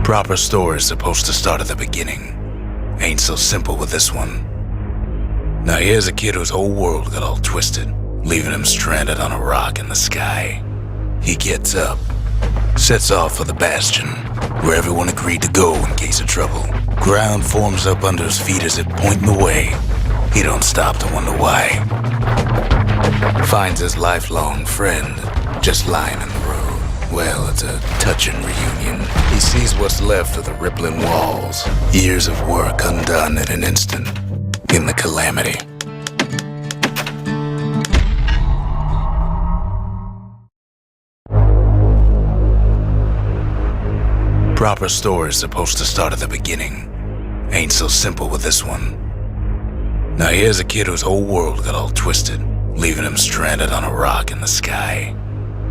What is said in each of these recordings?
Proper story's supposed to start at the beginning. Ain't so simple with this one. Now here's a kid whose whole world got all twisted, leaving him stranded on a rock in the sky. He gets up, sets off for the Bastion, where everyone agreed to go in case of trouble. Ground forms up under his feet as it pointing the way. He don't stop to wonder why. Finds his lifelong friend just lying in the road. Well, it's a touching reunion. He sees what's left of the rippling walls. Years of work undone in an instant. In the calamity. Proper story's supposed to start at the beginning. Ain't so simple with this one. Now here's a kid whose whole world got all twisted, leaving him stranded on a rock in the sky.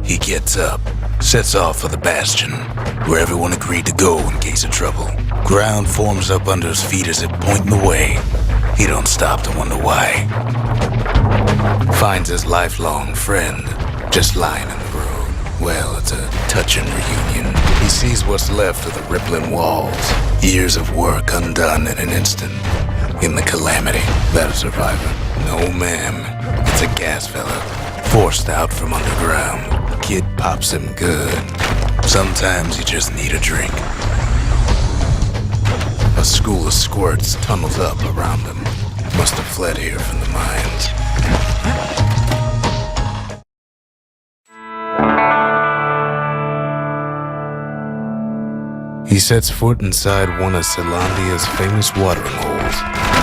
He gets up, sets off for the Bastion, where everyone agreed to go in case of trouble. Ground forms up under his feet as it pointing the way. He don't stop to wonder why. Finds his lifelong friend just lying in the road. Well, it's a touching reunion. He sees what's left of the rippling walls. Years of work undone in an instant. In the calamity. That a survivor? No, ma'am. It's a gas fella. Forced out from underground. Kid pops him good. Sometimes you just need a drink. A school of squirts tunnels up around him. Must have fled here from the mines. He sets foot inside one of Zealandia's famous watering holes.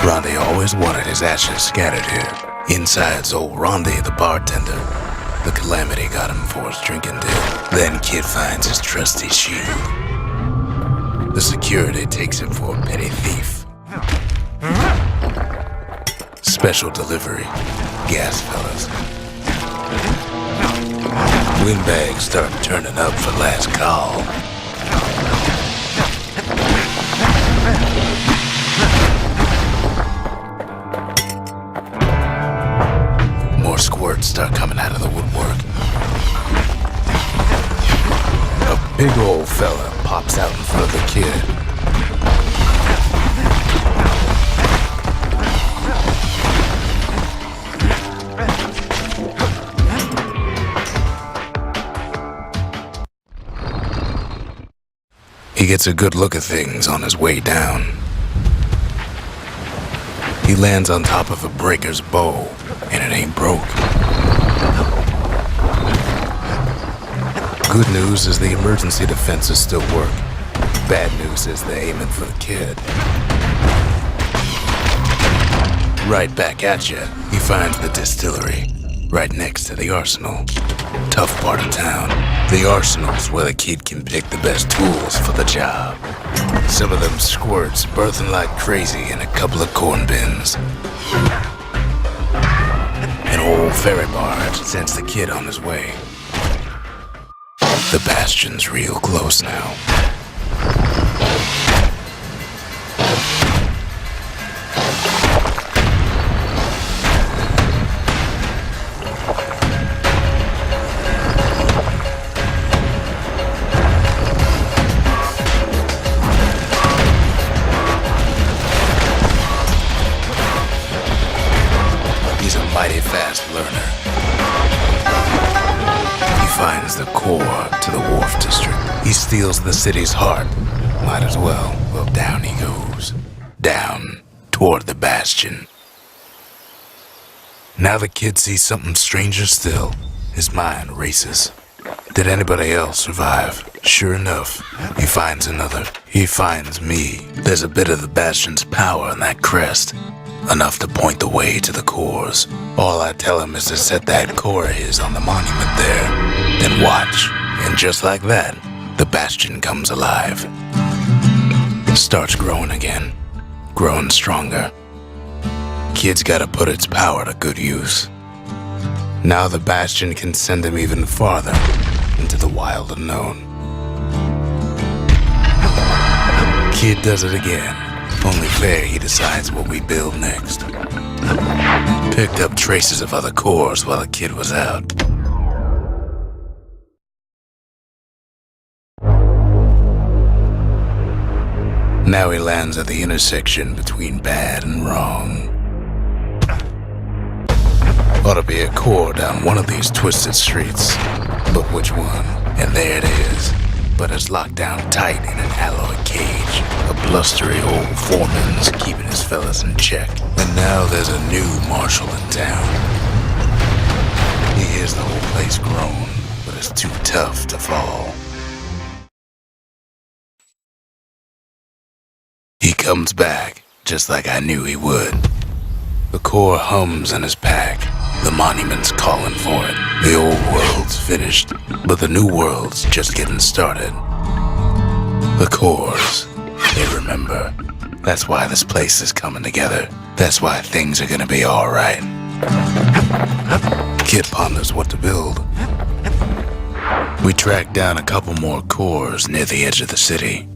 Rondi always wanted his ashes scattered here. Inside's old Rondi, the bartender. The calamity got him for his drinking deal. Then Kid finds his trusty shield. The security takes him for a petty thief. Special delivery. Gas fellas. Windbags start turning up for last call. More squirts start coming out of the woodwork. A big old fella pops out in front of the kid. He gets a good look at things on his way down. He lands on top of a breaker's bow, and it ain't broke. Good news is the emergency defenses still work. Bad news is they're aiming for the kid. Right back at you, he finds the distillery, right next to the arsenal. Tough part of town. The arsenal's where the kid can pick the best tools for the job. Some of them squirts birthing like crazy in a couple of corn bins. An old ferry barge sends the kid on his way. The Bastion's real close now. Mighty fast learner. He finds the core to the Wharf District. He steals the city's heart. Might as well. Well, down he goes. Down toward the Bastion. Now the kid sees something stranger still. His mind races. Did anybody else survive? Sure enough, he finds another. He finds me. There's a bit of the Bastion's power in that crest. Enough to point the way to the cores. All I tell him is to set that core of his on the monument there, then watch. And just like that, the Bastion comes alive. Starts growing again, growing stronger. Kid's gotta put its power to good use. Now the Bastion can send him even farther into the wild unknown. Kid does it again. Only fair he decides what we build next. Picked up traces of other cores while the kid was out. Now he lands at the intersection between bad and wrong. Ought to be a core down one of these twisted streets. But which one? And there it is. But it's locked down tight in an alloy cage. A blustery old foreman's keeping his fellas in check. And now there's a new marshal in town. He hears the whole place groan, but it's too tough to fall. He comes back, just like I knew he would. The core hums in his pack. The monument's calling for it. The old world's finished, but the new world's just getting started. The cores, they remember. That's why this place is coming together. That's why things are gonna be alright. Kid ponders what to build. We track down a couple more cores near the edge of the city.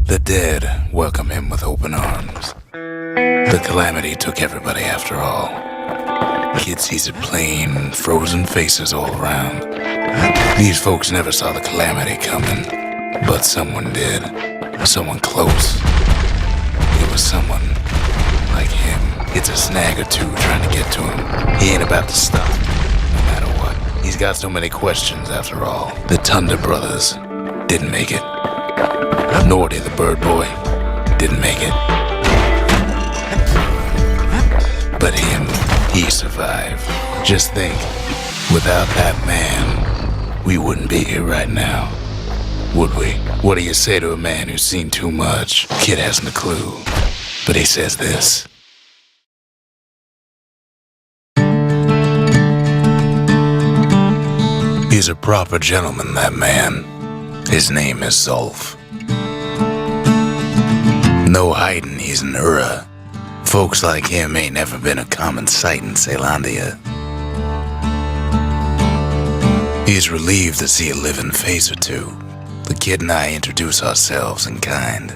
The dead welcome him with open arms. The calamity took everybody after all. Kid sees it plain, frozen faces all around. These folks never saw the calamity coming, but someone did. Someone close. It was someone like him. It's a snag or two trying to get to him. He ain't about to stop, no matter what. He's got so many questions after all. The Thunder Brothers didn't make it. Nor did the Bird Boy. Didn't make it. But him, he survived. Just think, without that man, we wouldn't be here right now. Would we? What do you say to a man who's seen too much? Kid hasn't a clue. But he says this. He's a proper gentleman, that man. His name is Zolf. No hiding, he's an Ura. Folks like him ain't never been a common sight in Celandia. He's relieved to see a living face or two. The kid and I introduce ourselves in kind.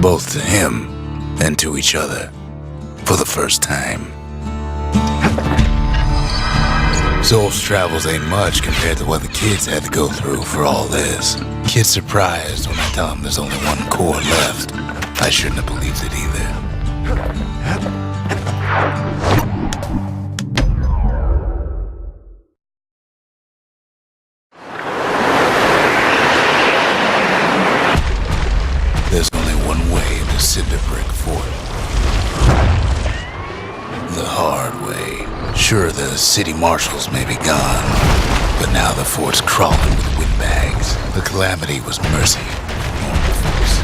Both to him and to each other. For the first time. Zolf's travels ain't much compared to what the kids had to go through for all this. Kid's surprised when I tell him there's only one core left. I shouldn't have believed it either. There's only one way to Cinder Brick Fort. The hard way. Sure, the city marshals may be gone, but now the fort's crawling with windbags. The calamity was mercy, normal folks.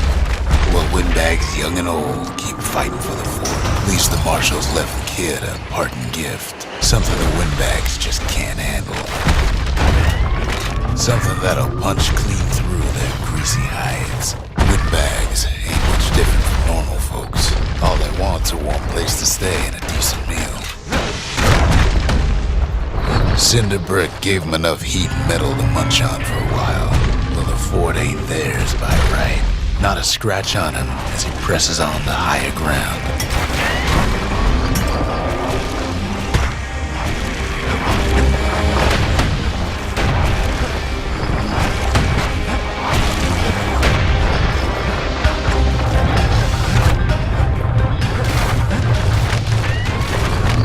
While windbags, young and old, keep fighting for the fort. At least the marshals left the kid a parting gift. Something the windbags just can't handle. Something that'll punch clean through their greasy hides. Windbags ain't much different from normal folks. All they want's a warm place to stay and a decent meal. Cinder Brick gave him enough heat and metal to munch on for a while. But the fort ain't theirs by right. Not a scratch on him as he presses on to higher ground.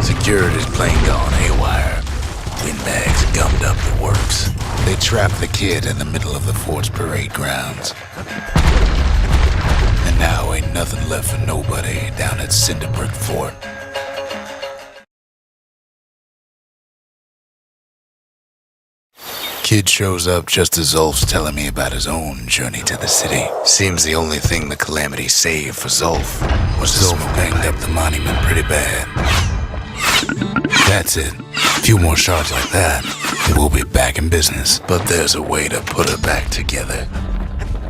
Security's plane gone haywire. Windbags gummed up the works. They trapped the kid in the middle of the fort's parade grounds. And now ain't nothing left for nobody down at Cinder Brick Fort. Kid shows up just as Zolf's telling me about his own journey to the city. Seems the only thing the calamity saved for Zolf was Zolf banged up the monument pretty bad. That's it. A few more shards like that, and we'll be back in business. But there's a way to put it back together.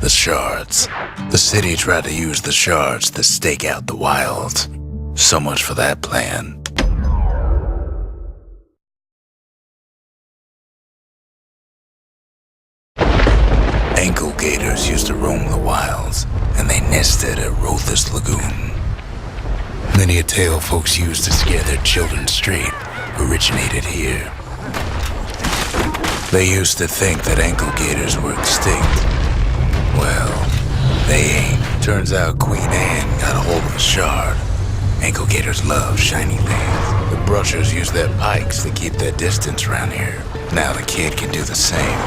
The shards. The city tried to use the shards to stake out the wilds. So much for that plan. Ankle gators used to roam the wilds, and they nested at Rothus Lagoon. Many a tale folks used to scare their children straight originated here. They used to think that ankle gators were extinct. Well, they ain't. Turns out Queen Anne got a hold of a shard. Ankle gators love shiny things. The brushers use their pikes to keep their distance around here. Now the kid can do the same.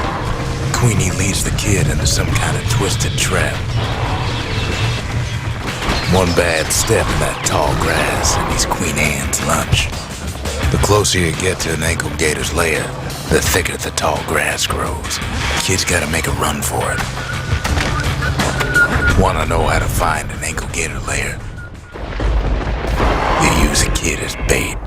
Queenie leads the kid into some kind of twisted trap. One bad step in that tall grass and he's Queen Anne's lunch. The closer you get to an ankle gator's lair, the thicker the tall grass grows. Kid's gotta make a run for it. Wanna know how to find an ankle gator lair? You use a kid as bait.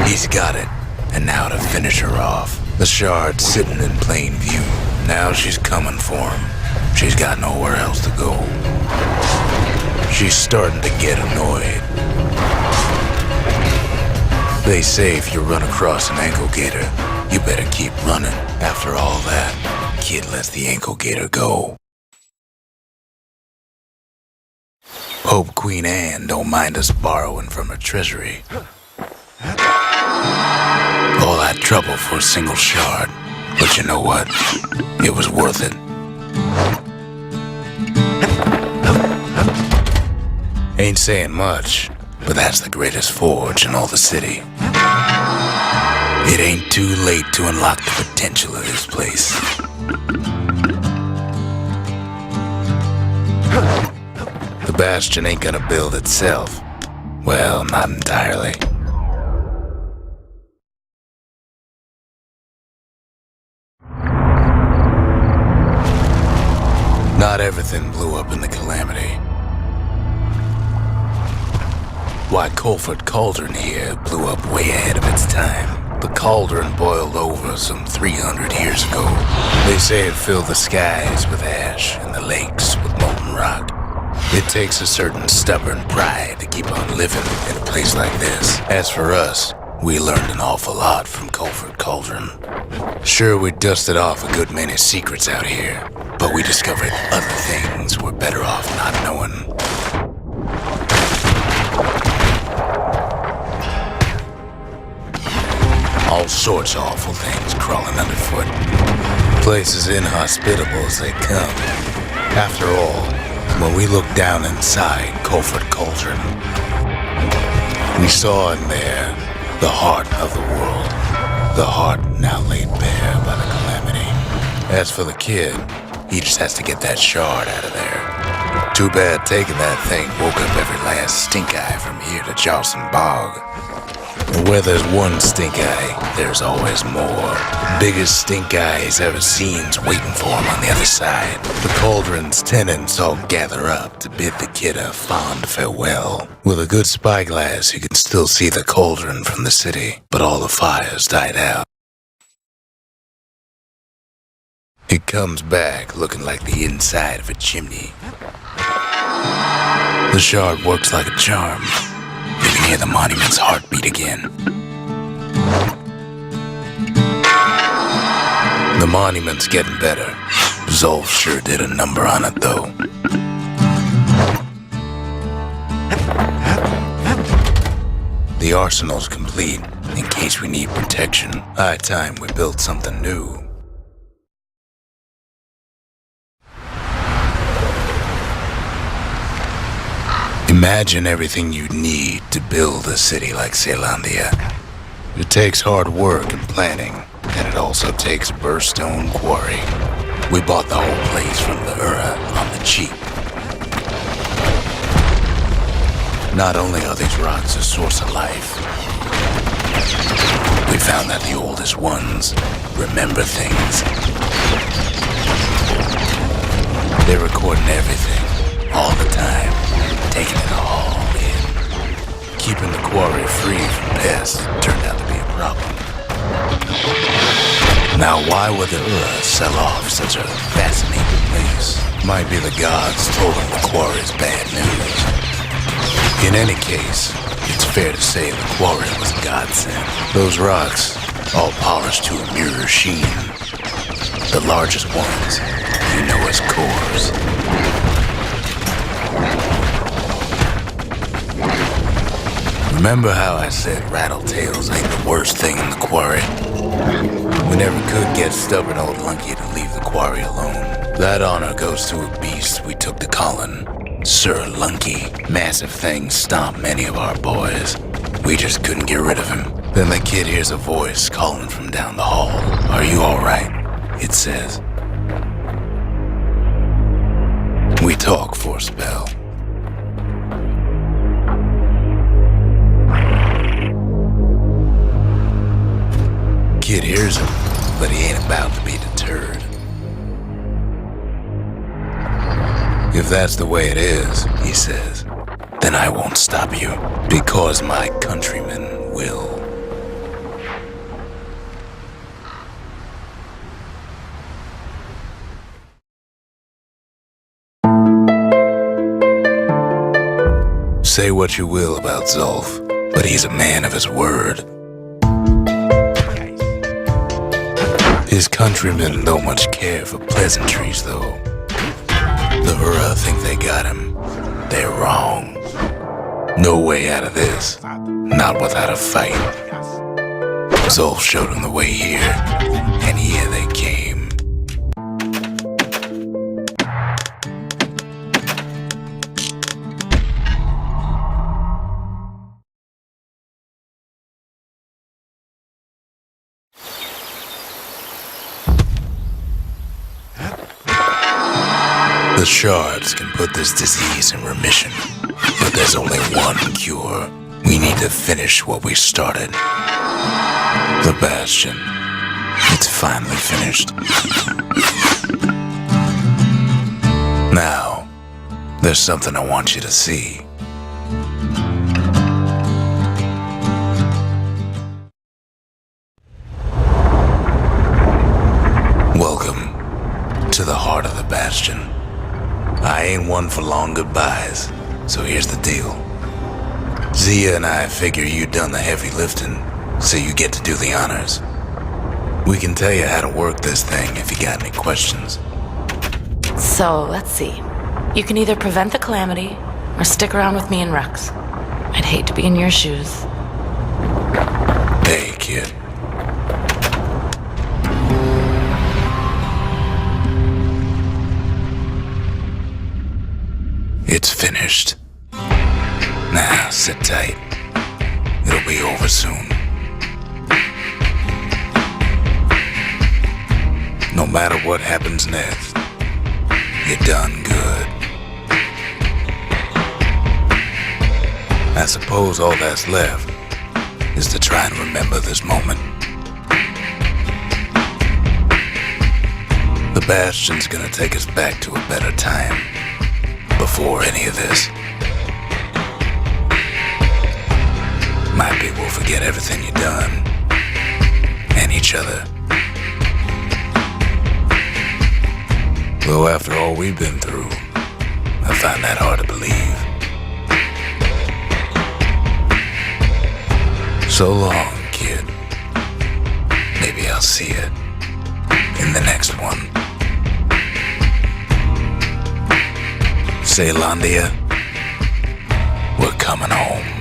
He's got it, and now to finish her off. The shard's sitting in plain view. Now she's coming for him. She's got nowhere else to go. She's starting to get annoyed. They say if you run across an ankle gator, you better keep running. After all that, kid lets the ankle gator go. Hope Queen Anne don't mind us borrowing from her treasury. All that trouble for a single shard. But you know what? It was worth it. Ain't saying much, but that's the greatest forge in all the city. It ain't too late to unlock the potential of this place. The Bastion ain't gonna build itself. Well, not entirely. Not everything blew up in the Calamity. Why, Colford Cauldron here blew up way ahead of its time. The cauldron boiled over some 300 years ago. They say it filled the skies with ash and the lakes with molten rock. It takes a certain stubborn pride to keep on living in a place like this. As for us, we learned an awful lot from Colford Cauldron. Sure, we dusted off a good many secrets out here, but we discovered other things we're better off not knowing. All sorts of awful things crawling underfoot. Places inhospitable as they come. After all, when we looked down inside Colford Cauldron, we saw in there the heart of the world. The heart now laid bare by the Calamity. As for the kid, he just has to get that shard out of there. Too bad taking that thing woke up every last stink eye from here to Charleston Bog. And where there's one stink eye, there's always more. The biggest stink eye he's ever seen's waiting for him on the other side. The cauldron's tenants all gather up to bid the kid a fond farewell. With a good spyglass, you can still see the cauldron from the city, but all the fires died out. It comes back looking like the inside of a chimney. The shard works like a charm. You can hear the monument's heartbeat again. The monument's getting better. Zolf sure did a number on it, though. The arsenal's complete, in case we need protection. High time we built something new. Imagine everything you'd need to build a city like Zealandia. It takes hard work and planning, and it also takes a burstone quarry. We bought the whole place from the Ura on the cheap. Not only are these rocks a source of life, we found that the oldest ones remember things. They're recording everything, all the time. Taking it all in. Keeping the quarry free from pests turned out to be a problem. Now, why would the Ura sell off such a fascinating place? Might be the gods told them the quarry's bad news. In any case, it's fair to say the quarry was a godsend. Those rocks, all polished to a mirror sheen. The largest ones, you know as cores. Remember how I said rattletails ain't the worst thing in the quarry? We never could get stubborn old Lunky to leave the quarry alone. That honor goes to a beast we took to Colin. Sir Lunky. Massive things stomped many of our boys. We just couldn't get rid of him. Then the kid hears a voice calling from down the hall. "Are you all right?" it says. We talk for a spell. Kid hears him, but he ain't about to be deterred. "If that's the way it is," he says, "then I won't stop you, because my countrymen will." Say what you will about Zulf, but he's a man of his word. His countrymen don't much care for pleasantries, though. The Hura think they got him. They're wrong. No way out of this. Not without a fight. Zulf showed him the way here, and here they came. The shards can put this disease in remission, but there's only one cure. We need to finish what we started. The Bastion. It's finally finished. Now, there's something I want you to see. Welcome to the heart of the Bastion. I ain't one for long goodbyes, so here's the deal. Zia and I figure you done the heavy lifting, so you get to do the honors. We can tell you how to work this thing if you got any questions. So, let's see. You can either prevent the calamity, or stick around with me and Rex. I'd hate to be in your shoes. Hey, kid. It's finished. Now, sit tight. It'll be over soon. No matter what happens next, you're done good. I suppose all that's left is to try and remember this moment. The Bastion's gonna take us back to a better time. Before any of this. Might be we'll forget everything you've done. And each other. Though after all we've been through, I find that hard to believe. So long, kid. Maybe I'll see you in the next one. Say, Landia, we're coming home.